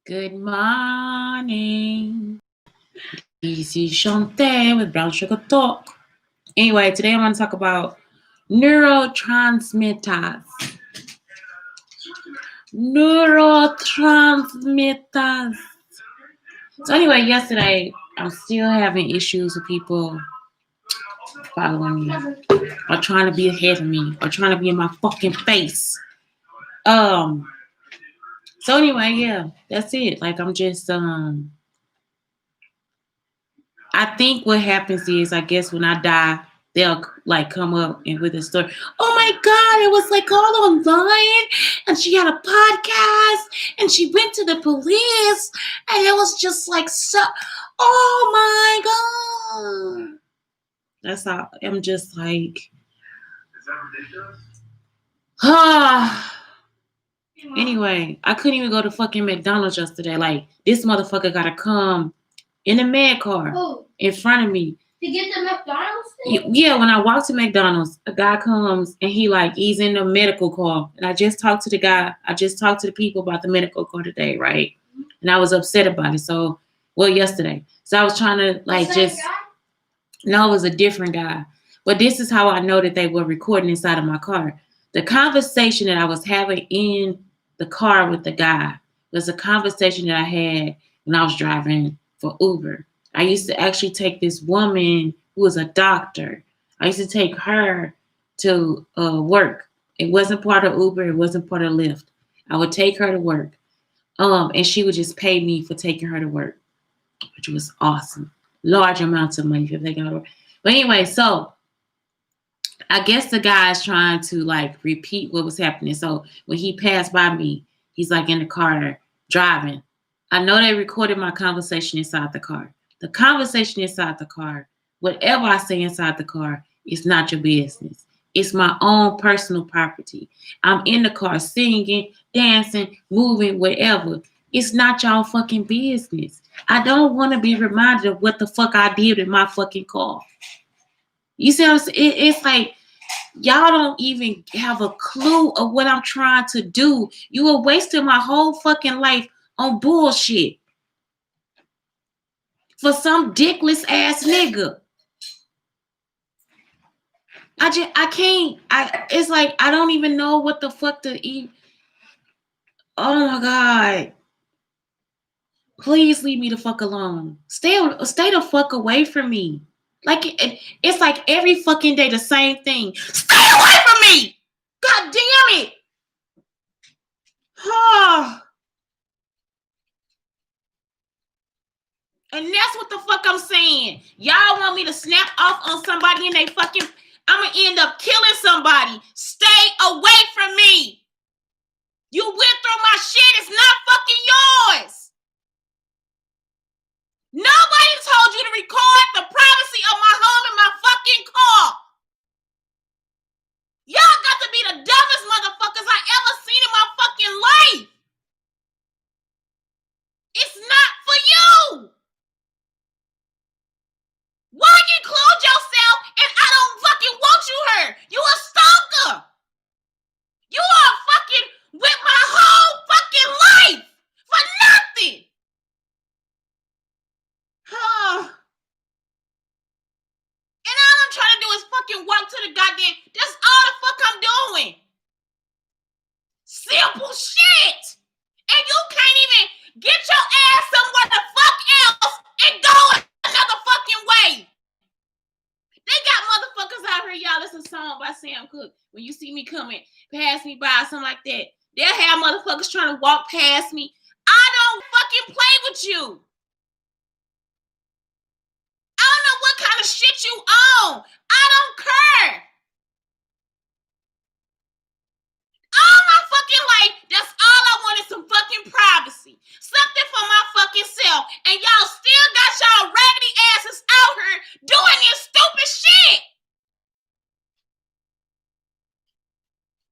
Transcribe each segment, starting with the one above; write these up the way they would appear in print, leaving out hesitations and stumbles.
Good morning. This is Shantae with Brown Sugar Talk. Anyway, today I'm going to talk about neurotransmitters. Neurotransmitters. So anyway, yesterday I'm still having issues with people following me or trying to be ahead of me or trying to be in my fucking face. So anyway, yeah, that's it. Like I'm just I think what happens is, I guess when I die, they'll like come up and with a story. Oh my God, it was like all online, and she had a podcast, and she went to the police, and it was just like so. Oh my God, that's how I'm just like. Is that ridiculous? Anyway, I couldn't even go to fucking McDonald's yesterday. Like this motherfucker gotta come in a med car in front of me. To get the McDonald's thing? Yeah, when I walk to McDonald's, a guy comes and he's in the medical car. And I just talked to the guy. I just talked to the people about the medical car today, right? And I was upset about it. So, yesterday. So I was trying to no, it was a different guy. But this is how I know that they were recording inside of my car. The conversation that I was having in the car with the guy was a conversation that I had when I was driving for Uber. I used to actually take this woman who was a doctor. I used to take her to work. It wasn't part of Uber. It wasn't part of Lyft. I would take her to work. And she would just pay me for taking her to work, which was awesome. Large amounts of money for taking her to work. But anyway, so I guess the guy's trying to like repeat what was happening. So when he passed by me, he's like in the car driving. I know they recorded my conversation inside the car. The conversation inside the car, whatever I say inside the car, is not your business. It's my own personal property. I'm in the car singing, dancing, moving, whatever. It's not y'all fucking business. I don't want to be reminded of what the fuck I did in my fucking car. You see what I'm saying? It's like y'all don't even have a clue of what I'm trying to do. You were wasting my whole fucking life on bullshit for some dickless ass nigga. It's like I don't even know what the fuck to eat. Oh my God. Please leave me the fuck alone. Stay the fuck away from me. Like it's like every fucking day the same thing. Stay away from me. God damn it. And that's what the fuck I'm saying. Y'all want me to snap off on somebody and I'm gonna end up killing somebody. Stay away from me. You went through my shit. It's not fucking yours. Nobody told you to record the privacy of my home and my fucking car. Y'all got to be the dumbest motherfuckers I ever seen in my fucking life. It's not for you. Why you include yourself and I don't fucking want you here? You a stalker. You are fucking with my whole fucking life for nothing. And all I'm trying to do is fucking walk to the goddamn. That's all the fuck I'm doing. Simple shit. And you can't even get your ass somewhere the fuck else and go another fucking way. They got motherfuckers out here, y'all. It's a song by Sam Cooke. When you see me coming, pass me by, something like that. They'll have motherfuckers trying to walk past me. I don't fucking play with you. I don't know what kind of shit you own. I don't care. All my fucking life, that's all I want is some fucking privacy. Something for my fucking self. And y'all still got y'all raggedy asses out here doing this stupid shit.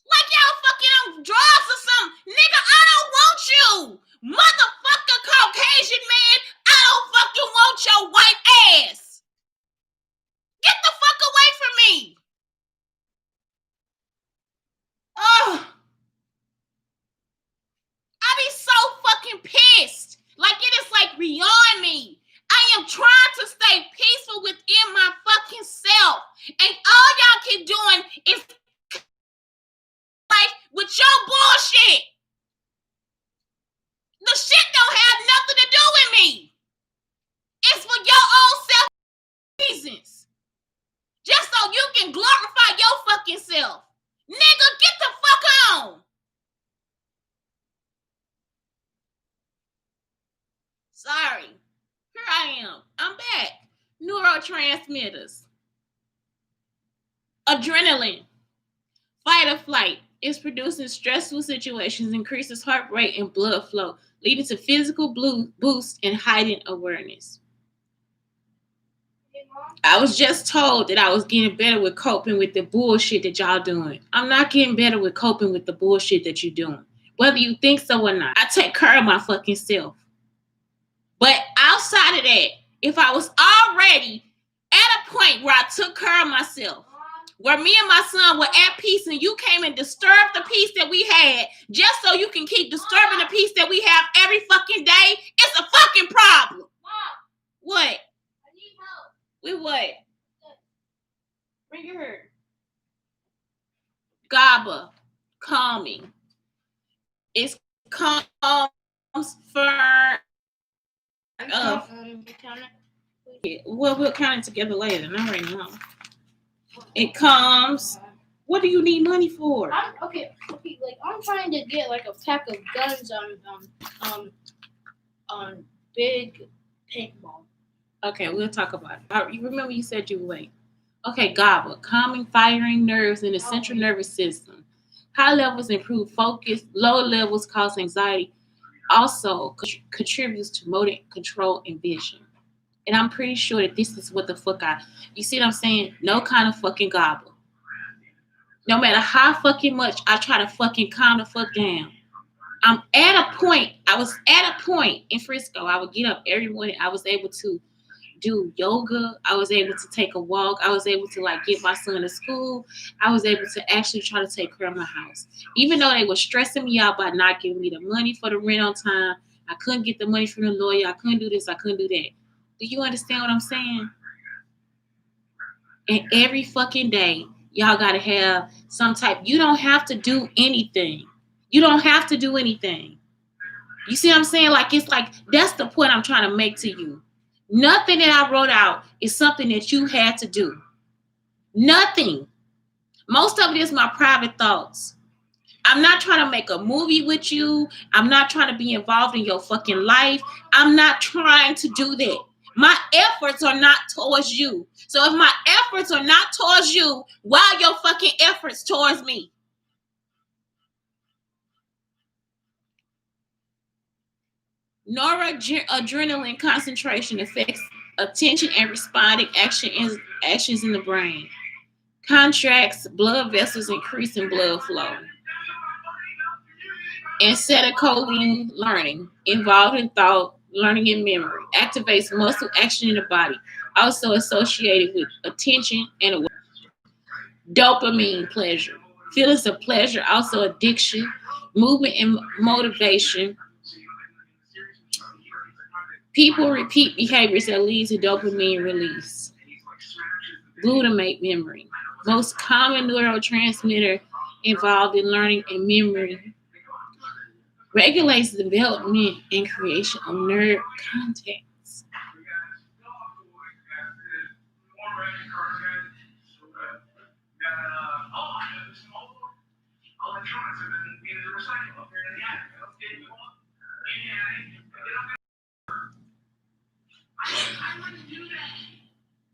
Like y'all fucking on drugs or something. Nigga, I don't want you. Motherfucker Caucasian man, I don't fucking want your white ass. Get the fuck away from me. I be so fucking pissed. beyond me. I am trying to stay peaceful within my fucking self. And all y'all keep doing is like with your bullshit. The shit don't have nothing to do with me. It's for your own self reasons. Just so you can glorify your fucking self. Nigga, get the fuck on. Sorry. Here I am. I'm back. Neurotransmitters. Adrenaline. Fight or flight is produced in stressful situations, increases heart rate and blood flow, leading to physical boost and heightened awareness. I was just told that I was getting better with coping with the bullshit that y'all doing. I'm not getting better with coping with the bullshit that you're doing. Whether you think so or not. I take care of my fucking self. But outside of that, if I was already at a point where I took care of myself, where me and my son were at peace and you came and disturbed the peace that we had just so you can keep disturbing the peace that we have every fucking day, it's a fucking problem. What? I need help. With what? Bring your hair. GABA. Calming. It comes for... well, we'll count it together later. Not right now. It comes. What do you need money for? Okay. Like I'm trying to get like a pack of guns on big paintball. Okay, we'll talk about it. You remember you said you would wait. Okay, GABA, calming, firing nerves in the central nervous system. High levels improve focus. Low levels cause anxiety. Also contributes to motor control and vision. And I'm pretty sure that this is what the fuck you see what I'm saying? No kind of fucking GABA. No matter how fucking much I try to fucking calm the fuck down. I was at a point in Frisco. I would get up every morning. I was able to do yoga. I was able to take a walk. I was able to like get my son to school. I was able to actually try to take care of my house. Even though they were stressing me out by not giving me the money for the rent on time. I couldn't get the money from the lawyer. I couldn't do this. I couldn't do that. Do you understand what I'm saying? And every fucking day, y'all gotta have some type. You don't have to do anything. You don't have to do anything. You see what I'm saying? Like, it's like, that's the point I'm trying to make to you. Nothing that I wrote out is something that you had to do. Nothing. Most of it is my private thoughts. I'm not trying to make a movie with you. I'm not trying to be involved in your fucking life. I'm not trying to do that. My efforts are not towards you. So if my efforts are not towards you, why are your fucking efforts towards me? Noradrenaline concentration affects attention and responding actions in the brain. Contracts blood vessels, increasing blood flow. Acetylcholine learning, involved in thought, learning, and memory. Activates muscle action in the body. Also associated with attention and awareness. Dopamine pleasure. Feelings of pleasure, also addiction, movement and motivation. People repeat behaviors that lead to dopamine release. Glutamate memory. Most common neurotransmitter involved in learning and memory. Regulates the development and creation of nerve contacts.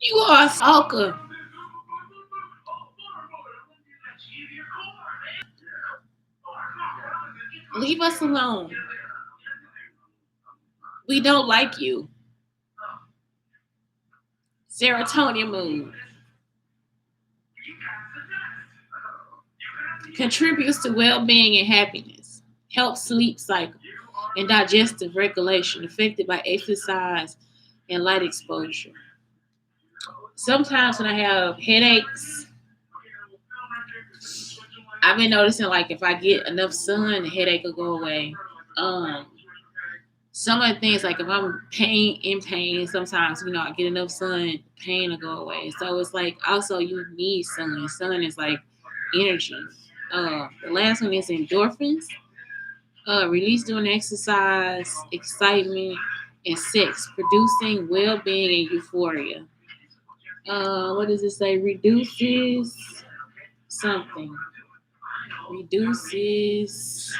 You are a stalker. Leave us alone. We don't like you. Serotonin mood. Contributes to well-being and happiness. Helps sleep cycle and digestive regulation affected by exercise and light exposure. Sometimes when I have headaches, I've been noticing like if I get enough sun, the headache will go away. some of the things like if I'm in pain, sometimes I get enough sun, pain will go away. So it's like also you need sun. Sun is like energy. The last one is endorphins. Release during exercise, excitement, and sex, producing well-being and euphoria. What does it say? Reduces something. Reduces.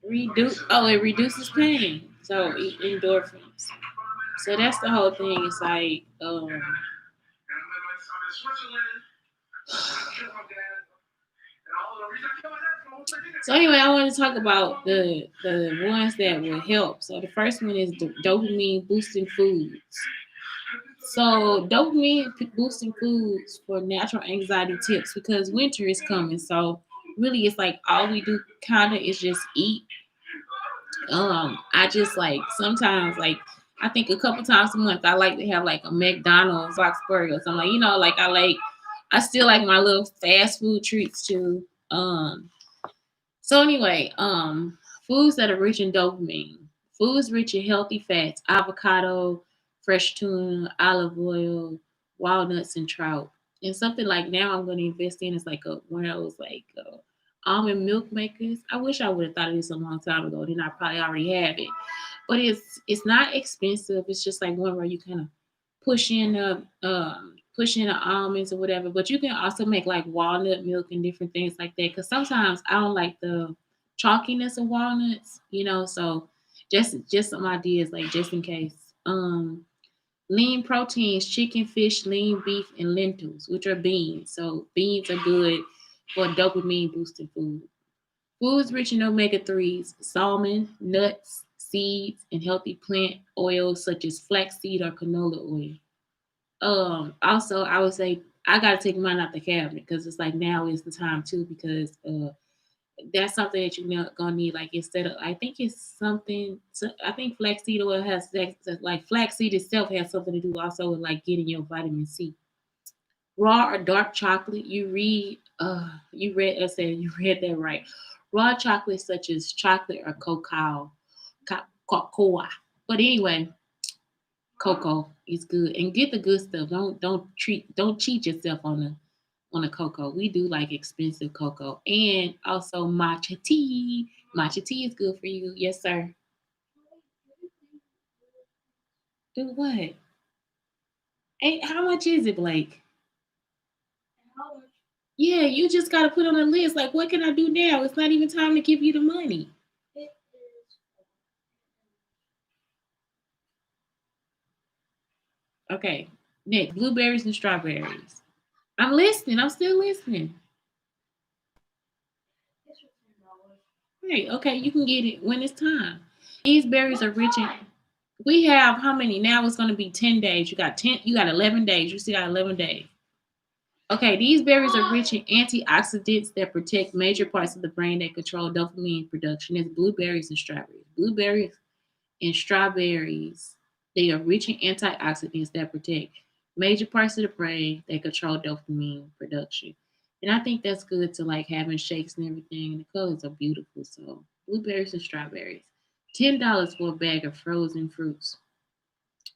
It reduces pain. So endorphins. So that's the whole thing. It's like so anyway, I want to talk about the ones that will help. So the first one is dopamine boosting foods. So dopamine boosting foods for natural anxiety tips because winter is coming. So really, it's like all we do kind of is just eat. I just like sometimes like I think a couple times a month I like to have like a McDonald's box burger. So I'm like I still like my little fast food treats too. So anyway, foods that are rich in dopamine. Foods rich in healthy fats, avocado, fresh tuna, olive oil, walnuts, and trout. And something like now I'm going to invest in is like one of those like almond milk makers. I wish I would have thought of this a long time ago. Then I probably already have it. But it's not expensive. It's just like one where you kind of push in the almonds or whatever. But you can also make like walnut milk and different things like that. Because sometimes I don't like the chalkiness of walnuts. So just some ideas like just in case. Lean proteins, chicken, fish, lean beef, and lentils, which are beans. So beans are good for dopamine boosting food. Foods rich in omega-3s, salmon, nuts, seeds, and healthy plant oils such as flaxseed or canola oil. Also I would say I gotta take mine out the cabinet because it's like now is the time too because that's something that you're gonna need. Like instead of, I think it's something. So I think flaxseed oil has like flaxseed itself has something to do also with like getting your vitamin C. Raw or dark chocolate. You read that right. Raw chocolate such as chocolate or cocoa. But anyway, cocoa is good and get the good stuff. Don't cheat yourself on the cocoa. We do like expensive cocoa and also matcha tea. Matcha tea is good for you. Yes, sir. Do what? Hey, how much is it, Blake? Yeah, you just gotta put on a list. Like, what can I do now? It's not even time to give you the money. Okay. Next, blueberries and strawberries. I'm listening. I'm still listening. Right. Okay, you can get it when it's time. These berries are rich in. We have how many? Now it's gonna be 10 days. You got 10. You got 11 days. You still got 11 days. Okay, these berries are rich in antioxidants that protect major parts of the brain that control dopamine production. It's blueberries and strawberries. Blueberries and strawberries, they are rich in antioxidants that protect major parts of the brain that control dopamine production. And I think that's good to like having shakes and everything. And the colors are beautiful. So blueberries and strawberries. $10 for a bag of frozen fruits.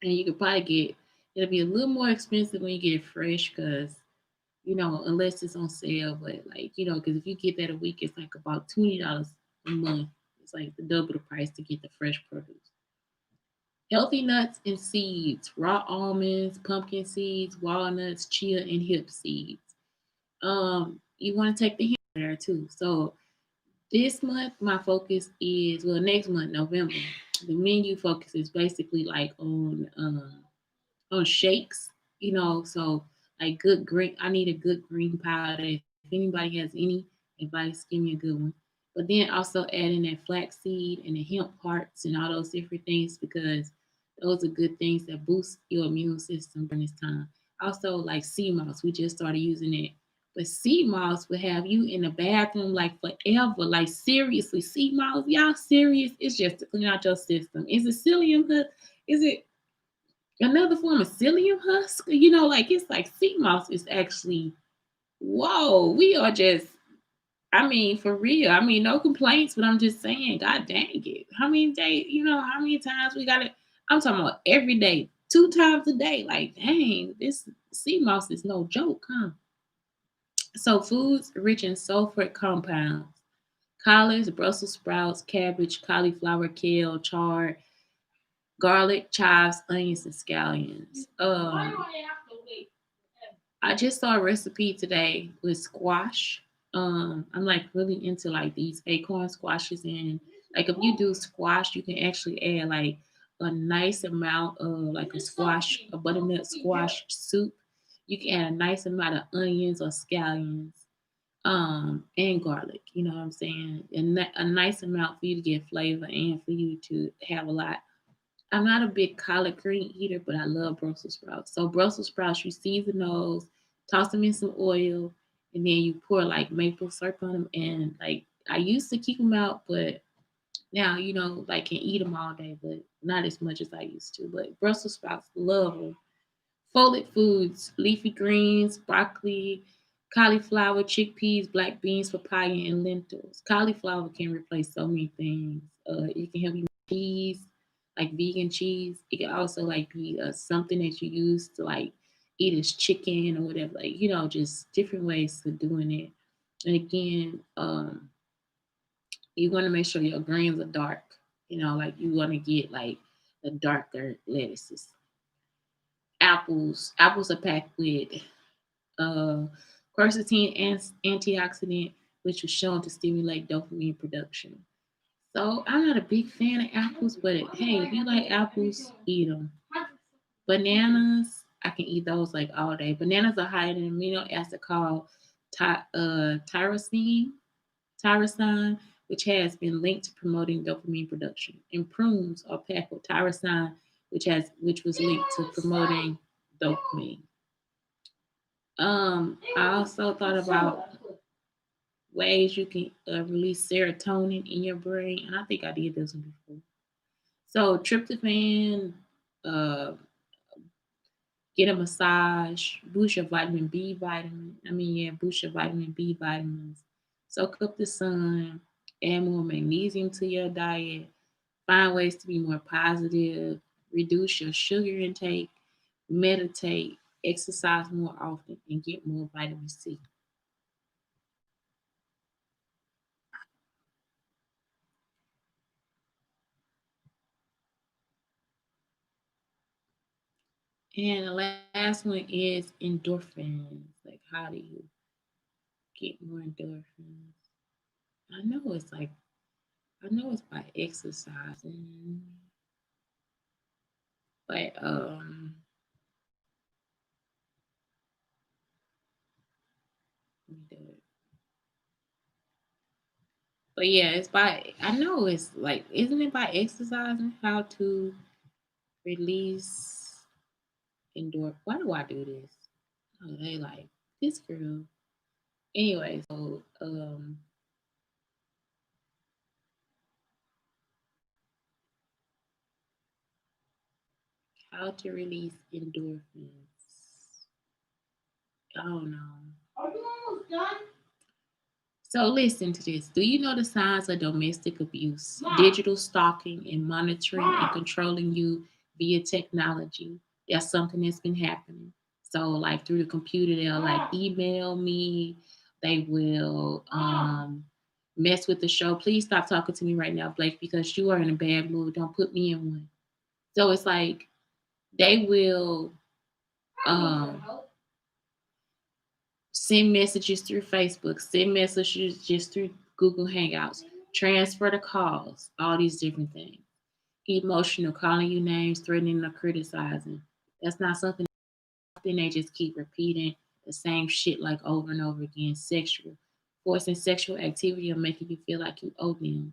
And you could probably it'll be a little more expensive when you get it fresh because unless it's on sale. But because if you get that a week, it's like about $20 a month. It's like the double the price to get the fresh produce. Healthy nuts and seeds, raw almonds, pumpkin seeds, walnuts, chia, and hemp seeds. You want to take the hemp there too. So this month, my focus is next month, November. The menu focus is basically like on shakes, so like good green. I need a good green powder. If anybody has any advice, give me a good one. But then also adding that flaxseed and the hemp parts and all those different things because those are good things that boost your immune system during this time. Also, like sea moss, we just started using it. But sea moss will have you in the bathroom like forever. Like seriously, sea moss, y'all serious? It's just to clean out your system. Is it psyllium? Is it another form of psyllium husk? Like it's like sea moss is actually whoa. We are just I mean, for real. I mean, no complaints, but I'm just saying, God dang it. How many days, how many times we got it? I'm talking about every day, 2 times a day. Like, dang, this sea moss is no joke, huh? So, foods rich in sulfur compounds: collards, Brussels sprouts, cabbage, cauliflower, kale, chard, garlic, chives, onions, and scallions. I just saw a recipe today with squash. I'm like really into like these acorn squashes, and like if you do squash, you can actually add like a nice amount of like a butternut squash soup. You can add a nice amount of onions or scallions, and garlic. You know what I'm saying? And a nice amount for you to get flavor and for you to have a lot. I'm not a big collard green eater, but I love Brussels sprouts. So Brussels sprouts, you season those, toss them in some oil, and then you pour like maple syrup on them. And like I used to keep them out, but now like can eat them all day, but not as much as I used to. But Brussels sprouts, love them. Folic foods: leafy greens, broccoli, cauliflower, chickpeas, black beans, papaya, and lentils. Cauliflower can replace so many things. It can help you make cheese, like vegan cheese. It can also like be something that you use to like eat as chicken or whatever. Like just different ways of doing it. And again, you want to make sure your greens are dark. Like you want to get like the darker lettuces. Apples are packed with uh, quercetin and antioxidant, which was shown to stimulate dopamine production. So I'm not a big fan of apples, but hey, if you like apples, eat them. Bananas, I can eat those like all day. Bananas are high in an amino acid called tyrosine, tyrosine, which has been linked to promoting dopamine production. And prunes are packed with tyrosine, which was linked to promoting dopamine. I also thought about ways you can release serotonin in your brain, and I think I did this one before. So tryptophan, uh, get a massage, boost your vitamin B vitamin. I mean, yeah, boost your vitamin B vitamins. Soak up the sun, add more magnesium to your diet, find ways to be more positive, reduce your sugar intake, meditate, exercise more often, and get more vitamin C. And the last one is endorphins. Like, how do you get more endorphins? I know it's like, I know it's by exercising, but let me do it. But yeah, it's by, I know it's like, isn't it by exercising how to release endorphin? Why do I do this? Oh, they like this girl. Anyway, so how to release endorphins. I don't know. Are you almost done? So listen to this. Do you know the signs of domestic abuse, digital stalking, and monitoring and controlling you via technology? That's something that's been happening. So like through the computer, they'll like email me. They will mess with the show. Please stop talking to me right now, Blake, because you are in a bad mood. Don't put me in one. So it's like they will um send messages through Facebook, send messages just through Google Hangouts, transfer the calls, all these different things. Emotional, calling you names, threatening or criticizing. That's not something they just keep repeating the same shit like over and over again. Sexual, forcing sexual activity or making you feel like you owe them.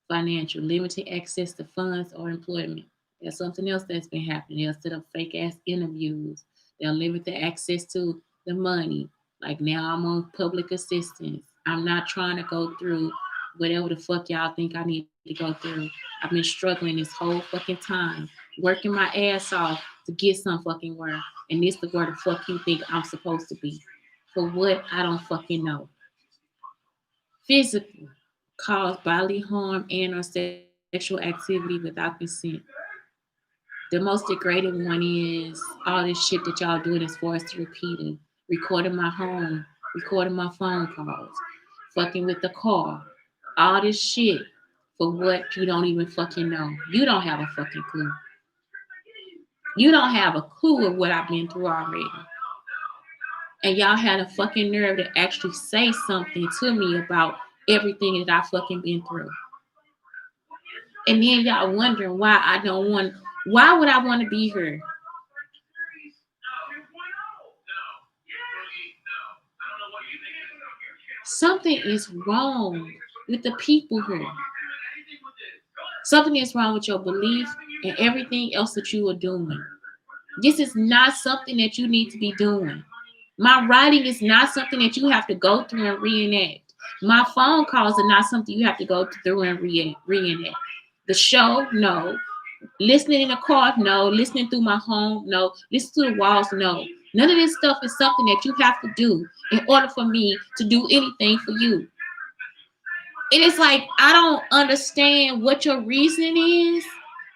Financial, limiting access to funds or employment. That's something else that's been happening. They'll set up fake ass interviews. They'll limit the access to the money. Like now I'm on public assistance. I'm not trying to go through whatever the fuck y'all think I need to go through. I've been struggling this whole fucking time, working my ass off to get some fucking work. And this is where the fuck you think I'm supposed to be. For what? I don't fucking know. physical, cause bodily harm and or sexual activity without consent. The most degrading one is all this shit that y'all doing as far as repeating, recording my home, recording my phone calls, fucking with the car, all this shit for what you don't even fucking know. You don't have a fucking clue. You don't have a clue of what I've been through already. And y'all had a fucking nerve to actually say something to me about everything that I fucking been through. And then y'all wondering why would I want to be here? Something is wrong with the people here. Something is wrong with your belief and everything else that you are doing. This is not something that you need to be doing. My writing is not something that you have to go through and reenact. My phone calls are not something you have to go through and reenact. The show, no. Listening in the car, no. Listening through my home, no. Listening to the walls, no. None of this stuff is something that you have to do in order for me to do anything for you. It is like, I don't understand what your reasoning is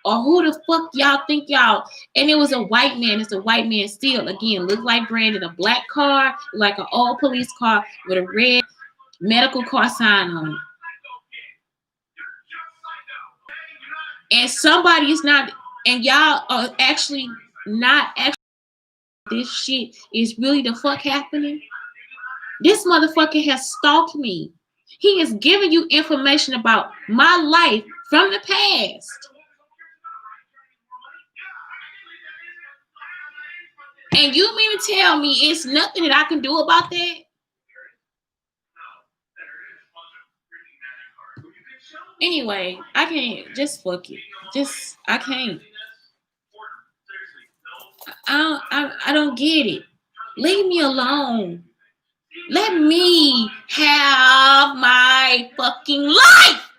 or who the fuck y'all think y'all. And it was a white man. It's a white man still. Again, looked like Brandon, a black car, like an old police car with a red medical car sign on it. And somebody is not, and y'all are actually not actually, this shit is really the fuck happening. This motherfucker has stalked me. He is giving you information about my life from the past. And you mean to tell me it's nothing that I can do about that? Anyway, I can't. Just fuck it. I can't. I don't get it. Leave me alone. Let me have my fucking life.